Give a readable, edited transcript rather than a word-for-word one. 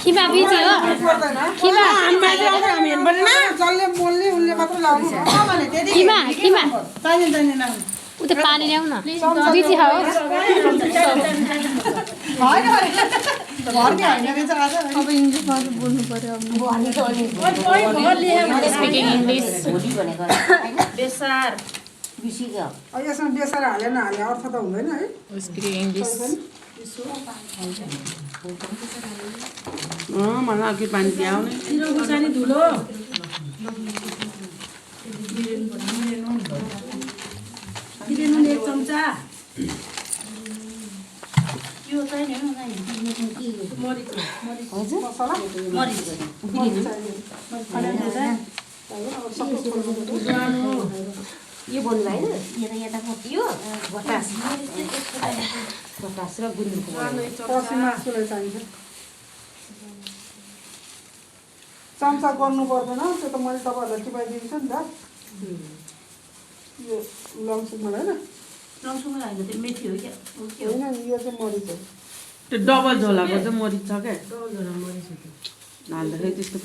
Khima busy हो खिमा हामीले आउँछ हामी हेर्नु पर्दैन जसले मोल्ने उनले मात्र लाउनु भने त्यति खिमा खिमा चाहिँदैन लाउनु उ त पानी ल्याउ न बिजी हो होइन भर्ने होइन रहेछ आज अब इङ्ग्लिसमा बोल्नु पर्यो स्पिकिङ इङ्ग्लिस बेसार यसमा बेसार हालेन हाले अर्थ त हुँदैन है स्पिकिङ इङ्ग्लिस मलाई अघि पानी ल्याउने तिरो खुर्सानी धुलो जिरे नुन 1 चम्चा यो चाहिँ नि मरिच मसला मरिच यो बोल्नु भएन यता यो भटास र गुन्द्रुकको पसी मासुलाई चाहिन्छ चम्चा गर्नु पर्दैन त्यो त मैले तपाईँहरूलाई टिपाइदिन्छु नि त यो लङसुङमा होइन रङसँग होइन त्यो मेथी हो क्या होइन यो चाहिँ मरिच हो त्यो डबल झोलाको चाहिँ मरिच छ क्या डबल झोला मरिच हो हाल्दाखेरि त्यस्तो